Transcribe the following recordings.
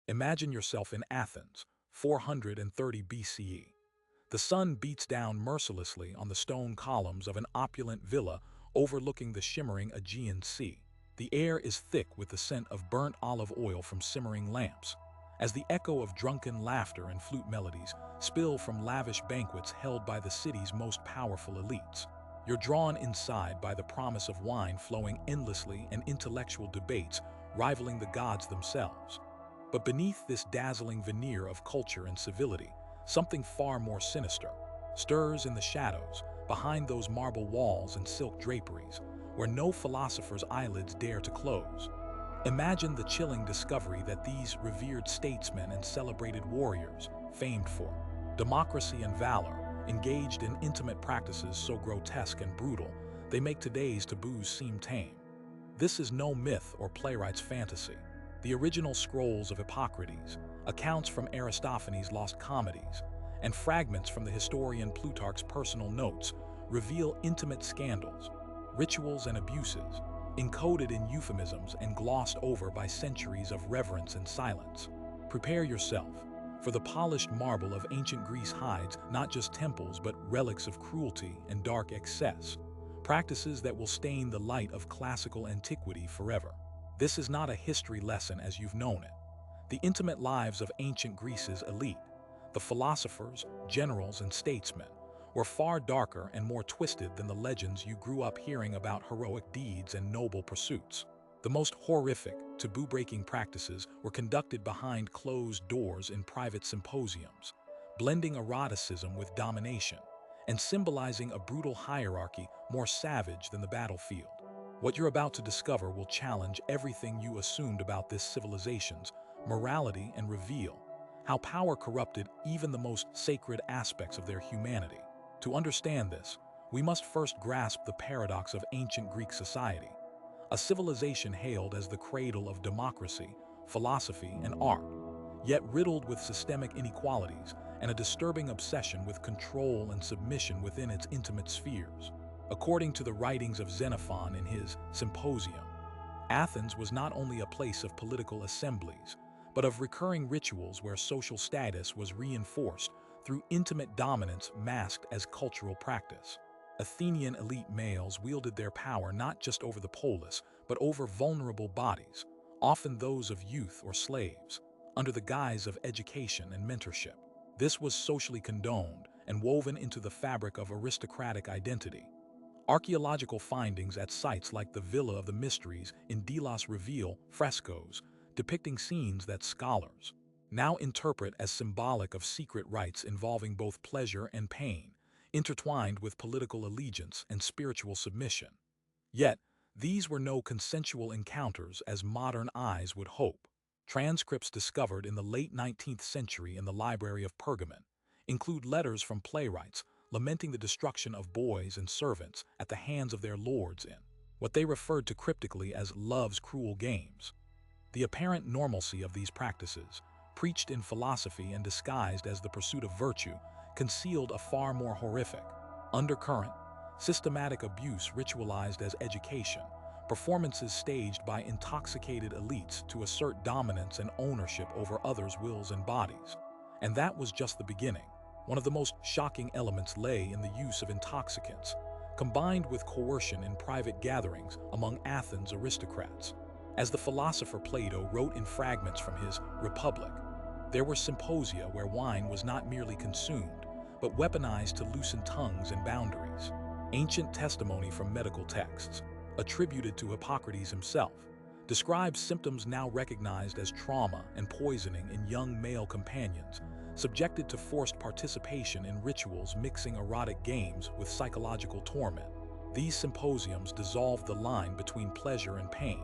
Imagine yourself in Athens, 430 BCE. The sun beats down mercilessly on the stone columns of an opulent villa overlooking the shimmering Aegean Sea. The air is thick with the scent of burnt olive oil from simmering lamps, as the echo of drunken laughter and flute melodies spill from lavish banquets held by the city's most powerful elites. You're drawn inside by the promise of wine flowing endlessly and intellectual debates rivaling the gods themselves. But beneath this dazzling veneer of culture and civility, something far more sinister stirs in the shadows, behind those marble walls and silk draperies, where no philosopher's eyelids dare to close. Imagine the chilling discovery that these revered statesmen and celebrated warriors, famed for democracy and valor, engaged in intimate practices so grotesque and brutal, they make today's taboos seem tame. This is no myth or playwright's fantasy. The original scrolls of Hippocrates, accounts from Aristophanes' lost comedies, and fragments from the historian Plutarch's personal notes reveal intimate scandals, rituals and abuses, encoded in euphemisms and glossed over by centuries of reverence and silence. Prepare yourself, for the polished marble of ancient Greece hides not just temples but relics of cruelty and dark excess, practices that will stain the light of classical antiquity forever. This is not a history lesson as you've known it. The intimate lives of ancient Greece's elite, the philosophers, generals, and statesmen, were far darker and more twisted than the legends you grew up hearing about heroic deeds and noble pursuits. The most horrific, taboo-breaking practices were conducted behind closed doors in private symposiums, blending eroticism with domination, and symbolizing a brutal hierarchy more savage than the battlefield. What you're about to discover will challenge everything you assumed about this civilization's morality and reveal how power corrupted even the most sacred aspects of their humanity. To understand this, we must first grasp the paradox of ancient Greek society, a civilization hailed as the cradle of democracy, philosophy, and art, yet riddled with systemic inequalities and a disturbing obsession with control and submission within its intimate spheres. According to the writings of Xenophon in his Symposium, Athens was not only a place of political assemblies, but of recurring rituals where social status was reinforced through intimate dominance masked as cultural practice. Athenian elite males wielded their power not just over the polis, but over vulnerable bodies, often those of youth or slaves, under the guise of education and mentorship. This was socially condoned and woven into the fabric of aristocratic identity. Archaeological findings at sites like the Villa of the Mysteries in Delos reveal frescoes depicting scenes that scholars now interpret as symbolic of secret rites involving both pleasure and pain, intertwined with political allegiance and spiritual submission. Yet, these were no consensual encounters as modern eyes would hope. Transcripts discovered in the late 19th century in the Library of Pergamon include letters from playwrights lamenting the destruction of boys and servants at the hands of their lords in what they referred to cryptically as love's cruel games. The apparent normalcy of these practices, preached in philosophy and disguised as the pursuit of virtue, concealed a far more horrific undercurrent: systematic abuse ritualized as education, performances staged by intoxicated elites to assert dominance and ownership over others' wills and bodies. And that was just the beginning. One of the most shocking elements lay in the use of intoxicants, combined with coercion in private gatherings among Athens' aristocrats. As the philosopher Plato wrote in fragments from his Republic, there were symposia where wine was not merely consumed, but weaponized to loosen tongues and boundaries. Ancient testimony from medical texts, attributed to Hippocrates himself, describes symptoms now recognized as trauma and poisoning in young male companions, subjected to forced participation in rituals mixing erotic games with psychological torment. These symposiums dissolved the line between pleasure and pain,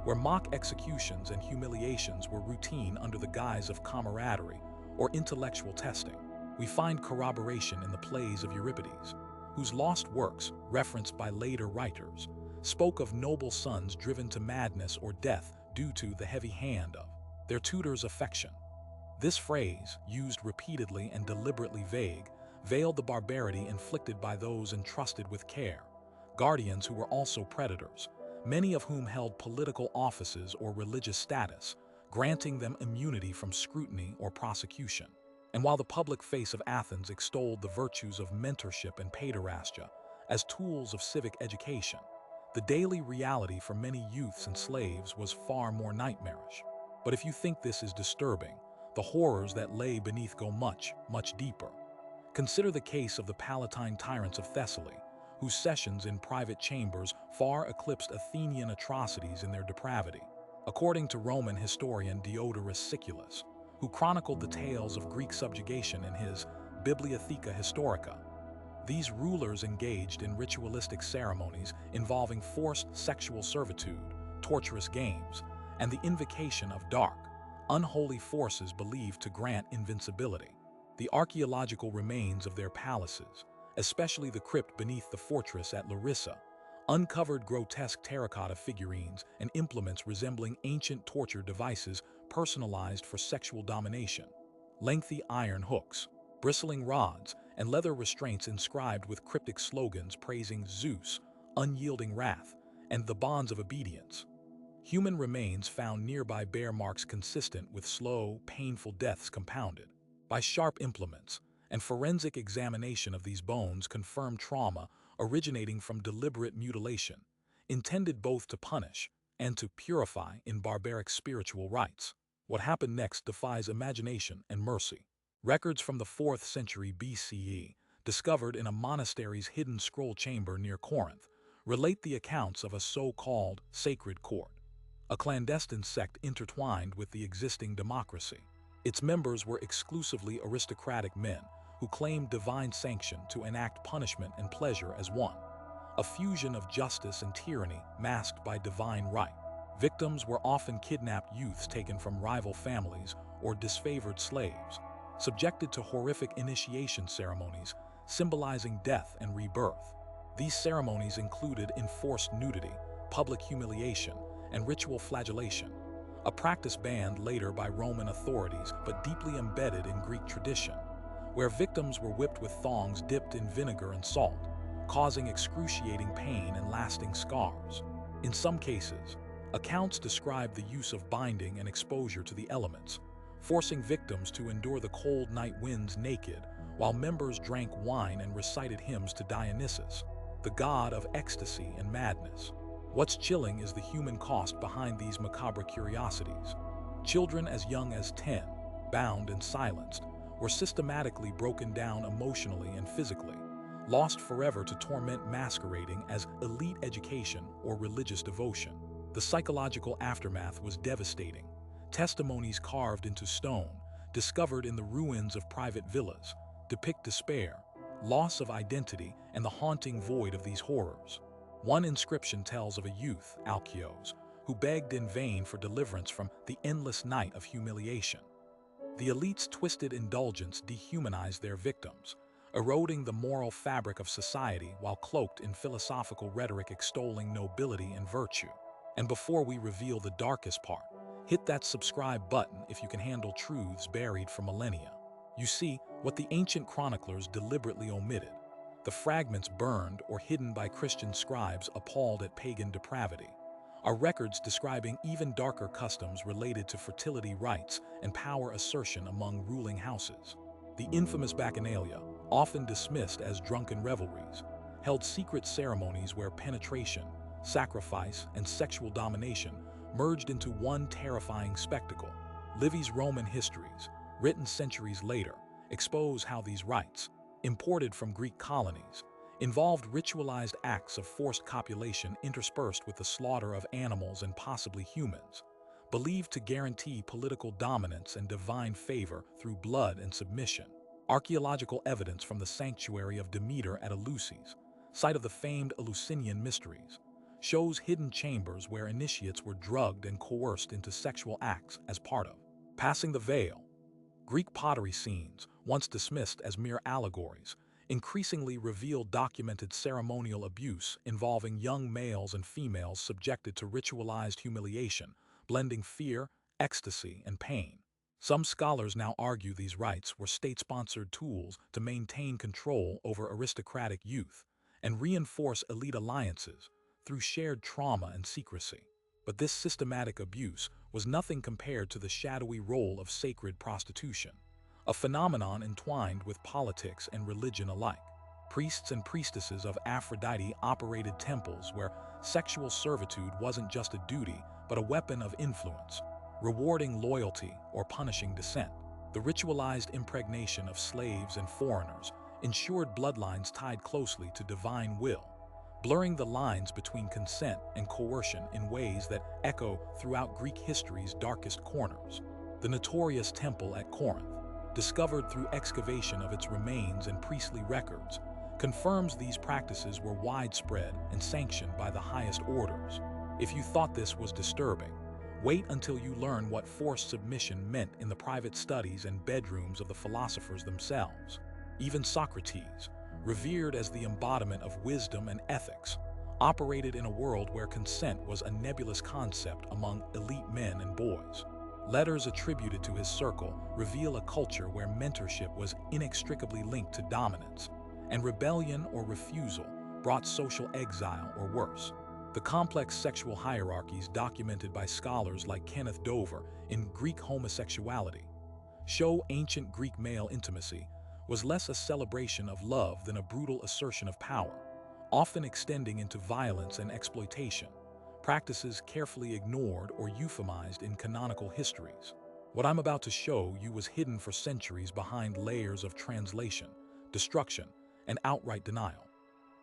where mock executions and humiliations were routine under the guise of camaraderie or intellectual testing. We find corroboration in the plays of Euripides, whose lost works, referenced by later writers, spoke of noble sons driven to madness or death due to the heavy hand of their tutor's affection. This phrase, used repeatedly and deliberately vague, veiled the barbarity inflicted by those entrusted with care, guardians who were also predators, many of whom held political offices or religious status, granting them immunity from scrutiny or prosecution. And while the public face of Athens extolled the virtues of mentorship and paiderastia as tools of civic education, the daily reality for many youths and slaves was far more nightmarish. But if you think this is disturbing, the horrors that lay beneath go much, much deeper. Consider the case of the Palatine tyrants of Thessaly, whose sessions in private chambers far eclipsed Athenian atrocities in their depravity. According to Roman historian Diodorus Siculus, who chronicled the tales of Greek subjugation in his Bibliotheca Historica, these rulers engaged in ritualistic ceremonies involving forced sexual servitude, torturous games, and the invocation of dark, unholy forces believed to grant invincibility. The archaeological remains of their palaces, especially the crypt beneath the fortress at Larissa, uncovered grotesque terracotta figurines and implements resembling ancient torture devices personalized for sexual domination. Lengthy iron hooks, bristling rods, and leather restraints inscribed with cryptic slogans praising Zeus, unyielding wrath, and the bonds of obedience. Human remains found nearby bear marks consistent with slow, painful deaths compounded by sharp implements, and forensic examination of these bones confirmed trauma originating from deliberate mutilation, intended both to punish and to purify in barbaric spiritual rites. What happened next defies imagination and mercy. Records from the 4th century BCE, discovered in a monastery's hidden scroll chamber near Corinth, relate the accounts of a so-called sacred court, a clandestine sect intertwined with the existing democracy. Its members were exclusively aristocratic men who claimed divine sanction to enact punishment and pleasure as one, a fusion of justice and tyranny masked by divine right. Victims were often kidnapped youths taken from rival families or disfavored slaves, subjected to horrific initiation ceremonies symbolizing death and rebirth. These ceremonies included enforced nudity, public humiliation, and ritual flagellation, a practice banned later by Roman authorities but deeply embedded in Greek tradition, where victims were whipped with thongs dipped in vinegar and salt, causing excruciating pain and lasting scars. In some cases, accounts describe the use of binding and exposure to the elements, forcing victims to endure the cold night winds naked, while members drank wine and recited hymns to Dionysus, the god of ecstasy and madness. What's chilling is the human cost behind these macabre curiosities. Children as young as 10, bound and silenced, were systematically broken down emotionally and physically, lost forever to torment masquerading as elite education or religious devotion. The psychological aftermath was devastating. Testimonies carved into stone, discovered in the ruins of private villas, depict despair, loss of identity, and the haunting void of these horrors. One inscription tells of a youth, Alkios, who begged in vain for deliverance from the endless night of humiliation. The elite's twisted indulgence dehumanized their victims, eroding the moral fabric of society while cloaked in philosophical rhetoric extolling nobility and virtue. And before we reveal the darkest part, hit that subscribe button if you can handle truths buried for millennia. You see, what the ancient chroniclers deliberately omitted, the fragments burned or hidden by Christian scribes appalled at pagan depravity, are records describing even darker customs related to fertility rites and power assertion among ruling houses. The infamous Bacchanalia, often dismissed as drunken revelries, held secret ceremonies where penetration, sacrifice, and sexual domination merged into one terrifying spectacle. Livy's Roman histories, written centuries later, expose how these rites, imported from Greek colonies, involved ritualized acts of forced copulation interspersed with the slaughter of animals and possibly humans, believed to guarantee political dominance and divine favor through blood and submission. Archaeological evidence from the sanctuary of Demeter at Eleusis, site of the famed Eleusinian mysteries, shows hidden chambers where initiates were drugged and coerced into sexual acts as part of passing the veil. Greek pottery scenes, once dismissed as mere allegories, increasingly revealed documented ceremonial abuse involving young males and females subjected to ritualized humiliation, blending fear, ecstasy, and pain. Some scholars now argue these rites were state-sponsored tools to maintain control over aristocratic youth and reinforce elite alliances through shared trauma and secrecy. But this systematic abuse was nothing compared to the shadowy role of sacred prostitution, a phenomenon entwined with politics and religion alike. Priests and priestesses of Aphrodite operated temples where sexual servitude wasn't just a duty, but a weapon of influence, rewarding loyalty or punishing dissent. The ritualized impregnation of slaves and foreigners ensured bloodlines tied closely to divine will, blurring the lines between consent and coercion in ways that echo throughout Greek history's darkest corners. The notorious temple at Corinth, discovered through excavation of its remains and priestly records, confirms these practices were widespread and sanctioned by the highest orders. If you thought this was disturbing, wait until you learn what forced submission meant in the private studies and bedrooms of the philosophers themselves. Even Socrates, revered as the embodiment of wisdom and ethics, operated in a world where consent was a nebulous concept among elite men and boys. Letters attributed to his circle reveal a culture where mentorship was inextricably linked to dominance, and rebellion or refusal brought social exile or worse. The complex sexual hierarchies documented by scholars like Kenneth Dover in Greek homosexuality show ancient Greek male intimacy was less a celebration of love than a brutal assertion of power, often extending into violence and exploitation, practices carefully ignored or euphemized in canonical histories. What I'm about to show you was hidden for centuries behind layers of translation, destruction, and outright denial.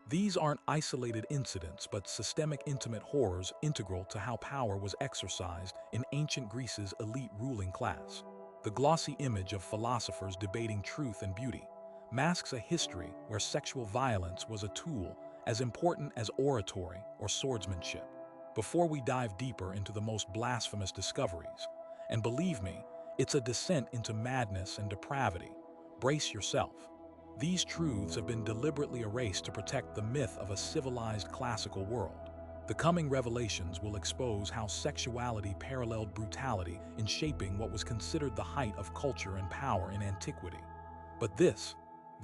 These aren't isolated incidents, but systemic intimate horrors integral to how power was exercised in ancient Greece's elite ruling class. The glossy image of philosophers debating truth and beauty masks a history where sexual violence was a tool as important as oratory or swordsmanship. Before we dive deeper into the most blasphemous discoveries, and believe me, it's a descent into madness and depravity, brace yourself. These truths have been deliberately erased to protect the myth of a civilized classical world. The coming revelations will expose how sexuality paralleled brutality in shaping what was considered the height of culture and power in antiquity. But this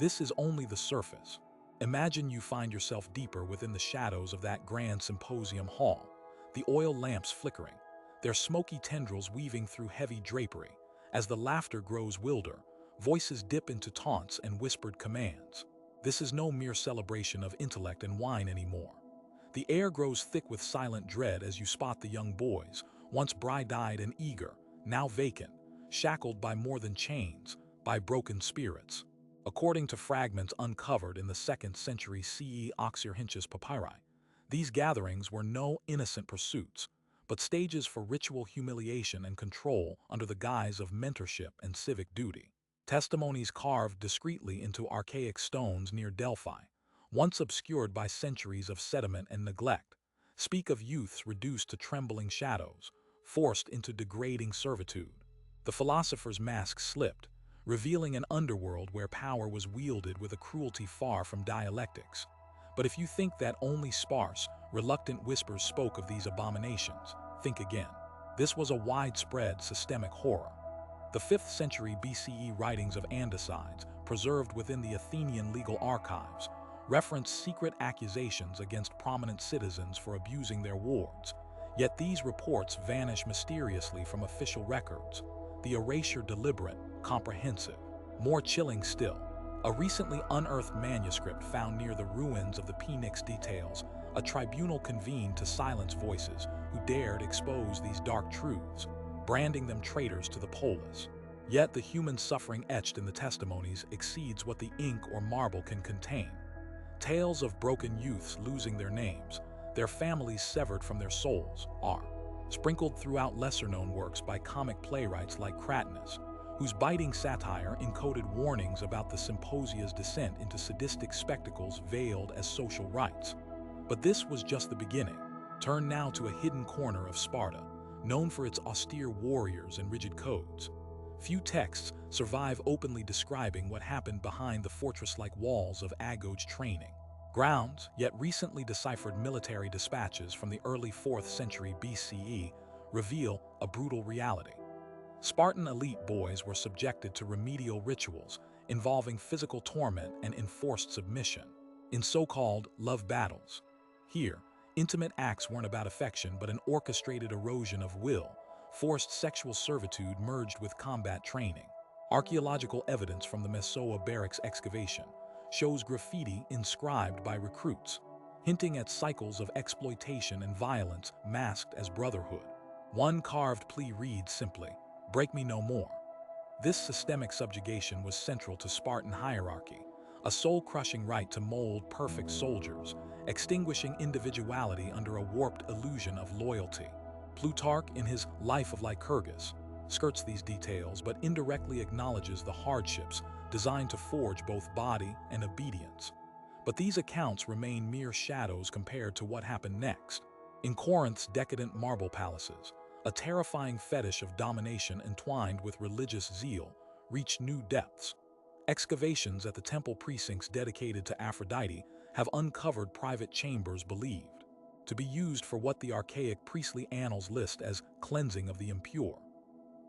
is only the surface. Imagine you find yourself deeper within the shadows of that grand symposium hall, the oil lamps flickering, their smoky tendrils weaving through heavy drapery. As the laughter grows wilder, voices dip into taunts and whispered commands. This is no mere celebration of intellect and wine anymore. The air grows thick with silent dread as you spot the young boys, once bright-eyed and eager, now vacant, shackled by more than chains, by broken spirits. According to fragments uncovered in the 2nd century CE Oxyrhynchus papyri, these gatherings were no innocent pursuits, but stages for ritual humiliation and control under the guise of mentorship and civic duty. Testimonies carved discreetly into archaic stones near Delphi, once obscured by centuries of sediment and neglect, speak of youths reduced to trembling shadows, forced into degrading servitude. The philosopher's mask slipped, revealing an underworld where power was wielded with a cruelty far from dialectics. But if you think that only sparse, reluctant whispers spoke of these abominations, think again. This was a widespread systemic horror. The 5th century BCE writings of Andocides, preserved within the Athenian legal archives, reference secret accusations against prominent citizens for abusing their wards. Yet these reports vanish mysteriously from official records, the erasure deliberate, comprehensive. More chilling still, a recently unearthed manuscript found near the ruins of the Phoenix details a tribunal convened to silence voices who dared expose these dark truths, branding them traitors to the polis. Yet the human suffering etched in the testimonies exceeds what the ink or marble can contain. Tales of broken youths losing their names, their families severed from their souls, are sprinkled throughout lesser-known works by comic playwrights like Cratinus, whose biting satire encoded warnings about the symposia's descent into sadistic spectacles veiled as social rites. But this was just the beginning. Turn now to a hidden corner of Sparta, known for its austere warriors and rigid codes. Few texts survive openly describing what happened behind the fortress-like walls of Agoge training grounds, yet recently deciphered military dispatches from the early 4th century BCE reveal a brutal reality. Spartan elite boys were subjected to remedial rituals involving physical torment and enforced submission in so-called love battles. Here, Intimate acts weren't about affection, but an orchestrated erosion of will. Forced sexual servitude merged with combat training. Archaeological evidence from the Mesoa barracks excavation shows graffiti inscribed by recruits, hinting at cycles of exploitation and violence masked as brotherhood. One carved plea reads simply, "Break me no more." This systemic subjugation was central to Spartan hierarchy, a soul-crushing right to mold perfect soldiers, extinguishing individuality under a warped illusion of loyalty. Plutarch, in his Life of Lycurgus, skirts these details but indirectly acknowledges the hardships designed to forge both body and obedience. But these accounts remain mere shadows compared to what happened next. In Corinth's decadent marble palaces, a terrifying fetish of domination entwined with religious zeal reached new depths. Excavations at the temple precincts dedicated to Aphrodite have uncovered private chambers believed to be used for what the archaic priestly annals list as cleansing of the impure.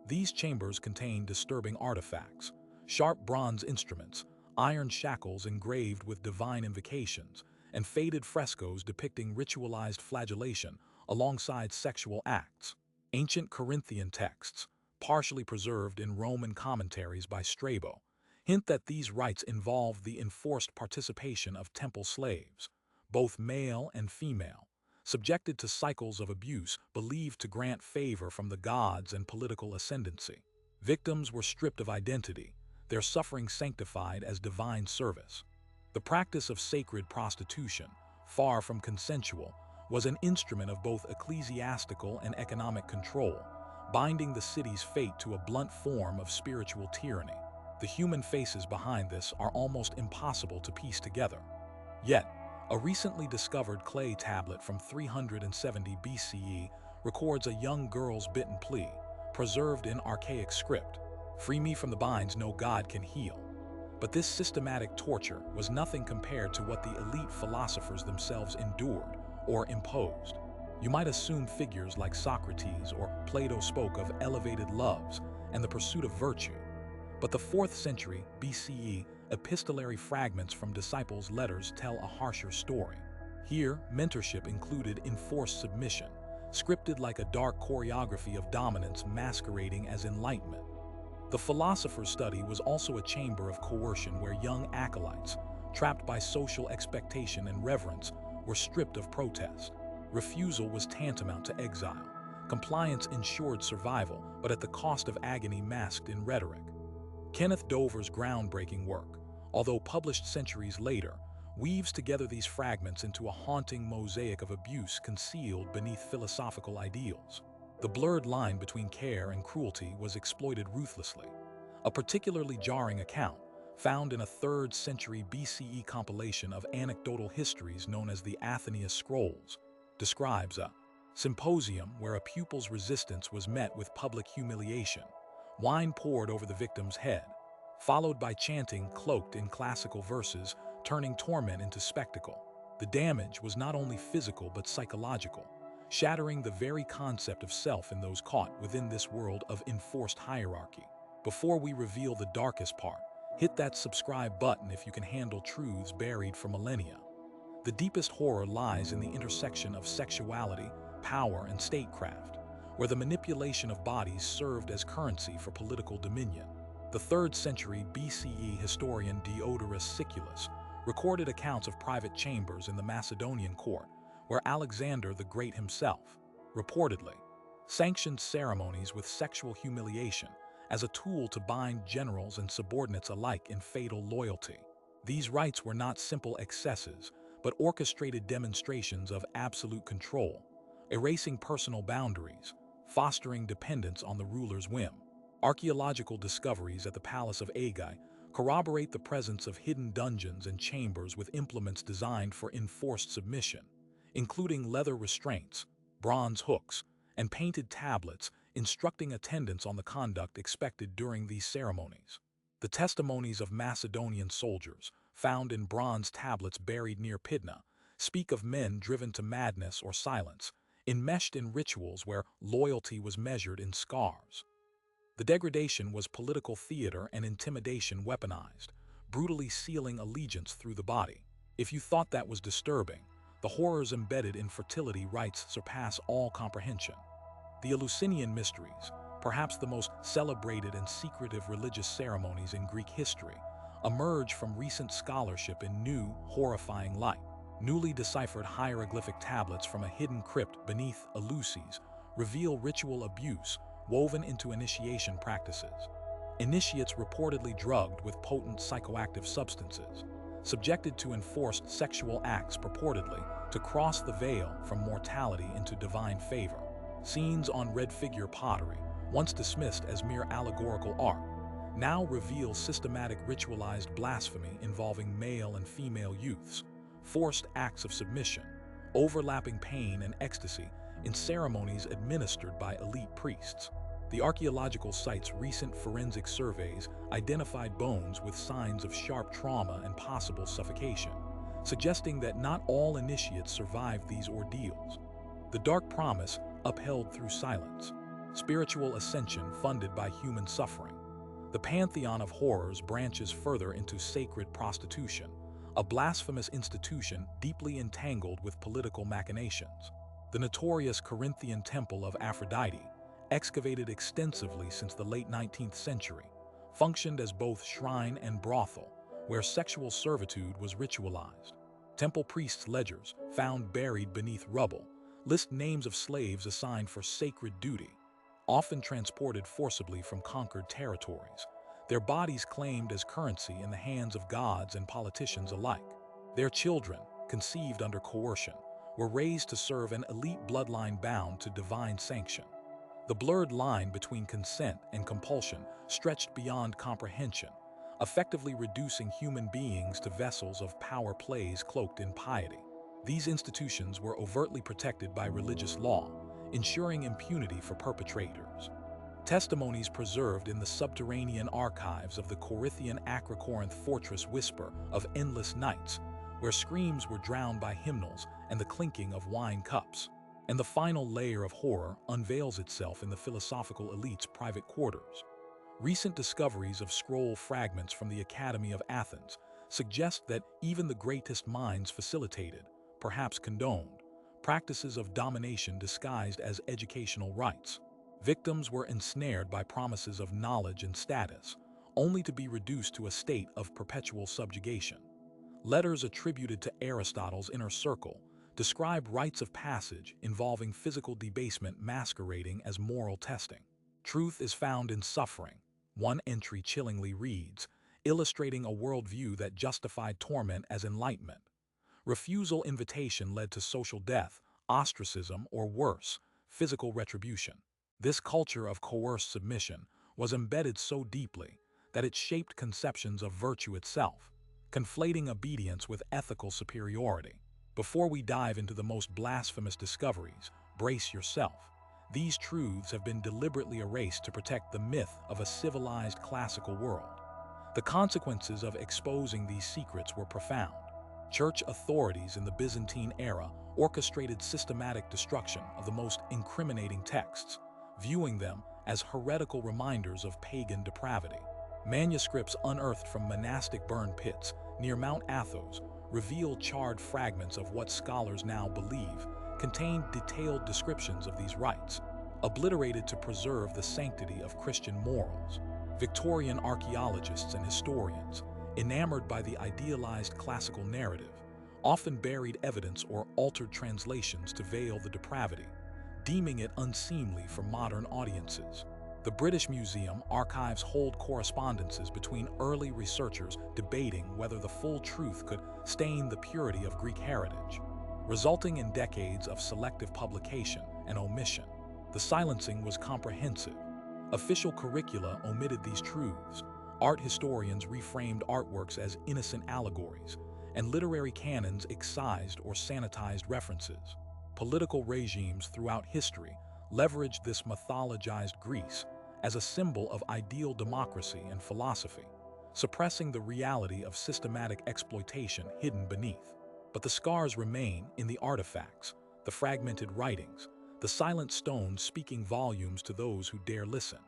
These chambers contain disturbing artifacts, sharp bronze instruments, iron shackles engraved with divine invocations, and faded frescoes depicting ritualized flagellation alongside sexual acts. Ancient Corinthian texts, partially preserved in Roman commentaries by Strabo, hint that these rites involved the enforced participation of temple slaves, both male and female, subjected to cycles of abuse believed to grant favor from the gods and political ascendancy. Victims were stripped of identity, their suffering sanctified as divine service. The practice of sacred prostitution, far from consensual, was an instrument of both ecclesiastical and economic control, binding the city's fate to a blunt form of spiritual tyranny. The human faces behind this are almost impossible to piece together. Yet, a recently discovered clay tablet from 370 BCE records a young girl's bitten plea, preserved in archaic script, "Free me from the binds no God can heal." But this systematic torture was nothing compared to what the elite philosophers themselves endured or imposed. You might assume figures like Socrates or Plato spoke of elevated loves and the pursuit of virtue. But the 4th century BCE epistolary fragments from disciples' letters tell a harsher story. Here, mentorship included enforced submission, scripted like a dark choreography of dominance masquerading as enlightenment. The philosopher's study was also a chamber of coercion where young acolytes, trapped by social expectation and reverence, were stripped of protest. Refusal was tantamount to exile. Compliance ensured survival, but at the cost of agony masked in rhetoric. Kenneth Dover's groundbreaking work, although published centuries later, weaves together these fragments into a haunting mosaic of abuse concealed beneath philosophical ideals. The blurred line between care and cruelty was exploited ruthlessly. A particularly jarring account, found in a 3rd century BCE compilation of anecdotal histories known as the Athenaeus Scrolls, describes a symposium where a pupil's resistance was met with public humiliation, wine poured over the victim's head, followed by chanting cloaked in classical verses, turning torment into spectacle. The damage was not only physical but psychological, shattering the very concept of self in those caught within this world of enforced hierarchy. Before we reveal the darkest part, hit that subscribe button if you can handle truths buried for millennia. The deepest horror lies in the intersection of sexuality, power, and statecraft, where the manipulation of bodies served as currency for political dominion. The 3rd century BCE historian Diodorus Siculus recorded accounts of private chambers in the Macedonian court, where Alexander the Great himself, reportedly, sanctioned ceremonies with sexual humiliation as a tool to bind generals and subordinates alike in fatal loyalty. These rites were not simple excesses, but orchestrated demonstrations of absolute control, erasing personal boundaries, fostering dependence on the ruler's whim. Archaeological discoveries at the Palace of Agai corroborate the presence of hidden dungeons and chambers with implements designed for enforced submission, including leather restraints, bronze hooks, and painted tablets instructing attendants on the conduct expected during these ceremonies. The testimonies of Macedonian soldiers, found in bronze tablets buried near Pydna, speak of men driven to madness or silence, enmeshed in rituals where loyalty was measured in scars. The degradation was political theater and intimidation weaponized, brutally sealing allegiance through the body. If you thought that was disturbing, the horrors embedded in fertility rites surpass all comprehension. The Eleusinian Mysteries, perhaps the most celebrated and secretive religious ceremonies in Greek history, emerge from recent scholarship in new, horrifying light. Newly deciphered hieroglyphic tablets from a hidden crypt beneath Eleusis reveal ritual abuse woven into initiation practices. Initiates reportedly drugged with potent psychoactive substances, subjected to enforced sexual acts purportedly to cross the veil from mortality into divine favor. Scenes on red figure pottery, once dismissed as mere allegorical art, now reveal systematic ritualized blasphemy involving male and female youths, forced acts of submission, overlapping pain and ecstasy in ceremonies administered by elite priests. The archaeological site's recent forensic surveys identified bones with signs of sharp trauma and possible suffocation, suggesting that not all initiates survived these ordeals. The dark promise upheld through silence, spiritual ascension funded by human suffering. The pantheon of horrors branches further into sacred prostitution, a blasphemous institution deeply entangled with political machinations. The notorious Corinthian temple of Aphrodite, excavated extensively since the late 19th century, functioned as both shrine and brothel, where sexual servitude was ritualized. Temple priests' ledgers, found buried beneath rubble, list names of slaves assigned for sacred duty, often transported forcibly from conquered territories, their bodies claimed as currency in the hands of gods and politicians alike. Their children, conceived under coercion, were raised to serve an elite bloodline bound to divine sanction. The blurred line between consent and compulsion stretched beyond comprehension, effectively reducing human beings to vessels of power plays cloaked in piety. These institutions were overtly protected by religious law, ensuring impunity for perpetrators. Testimonies preserved in the subterranean archives of the Corinthian Acrocorinth fortress whisper of endless nights, where screams were drowned by hymnals and the clinking of wine cups. And the final layer of horror unveils itself in the philosophical elite's private quarters. Recent discoveries of scroll fragments from the Academy of Athens suggest that even the greatest minds facilitated, perhaps condoned, practices of domination disguised as educational rites. Victims were ensnared by promises of knowledge and status, only to be reduced to a state of perpetual subjugation. Letters attributed to Aristotle's inner circle describe rites of passage involving physical debasement masquerading as moral testing. Truth is found in suffering, one entry chillingly reads, illustrating a worldview that justified torment as enlightenment. Refusal invitation led to social death, ostracism, or worse, physical retribution. This culture of coerced submission was embedded so deeply that it shaped conceptions of virtue itself, conflating obedience with ethical superiority. Before we dive into the most blasphemous discoveries, brace yourself. These truths have been deliberately erased to protect the myth of a civilized classical world. The consequences of exposing these secrets were profound. Church authorities in the Byzantine era orchestrated systematic destruction of the most incriminating texts, viewing them as heretical reminders of pagan depravity. Manuscripts unearthed from monastic burn pits near Mount Athos reveal charred fragments of what scholars now believe contained detailed descriptions of these rites, obliterated to preserve the sanctity of Christian morals. Victorian archaeologists and historians, enamored by the idealized classical narrative, often buried evidence or altered translations to veil the depravity, deeming it unseemly for modern audiences. The British Museum archives hold correspondences between early researchers debating whether the full truth could stain the purity of Greek heritage, resulting in decades of selective publication and omission. The silencing was comprehensive. Official curricula omitted these truths, art historians reframed artworks as innocent allegories, and literary canons excised or sanitized references. Political regimes throughout history leveraged this mythologized Greece as a symbol of ideal democracy and philosophy, suppressing the reality of systematic exploitation hidden beneath. But the scars remain in the artifacts, the fragmented writings, the silent stones speaking volumes to those who dare listen.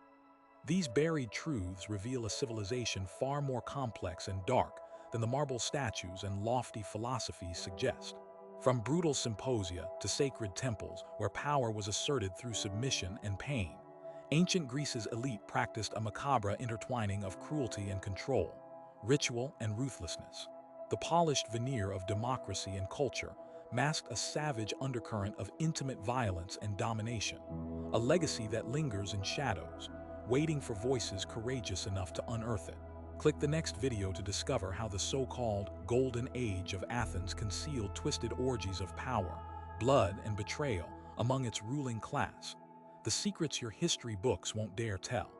These buried truths reveal a civilization far more complex and dark than the marble statues and lofty philosophies suggest. From brutal symposia to sacred temples where power was asserted through submission and pain, ancient Greece's elite practiced a macabre intertwining of cruelty and control, ritual and ruthlessness. The polished veneer of democracy and culture masked a savage undercurrent of intimate violence and domination, a legacy that lingers in shadows, waiting for voices courageous enough to unearth it. Click the next video to discover how the so-called Golden Age of Athens concealed twisted orgies of power, blood, and betrayal among its ruling class, the secrets your history books won't dare tell.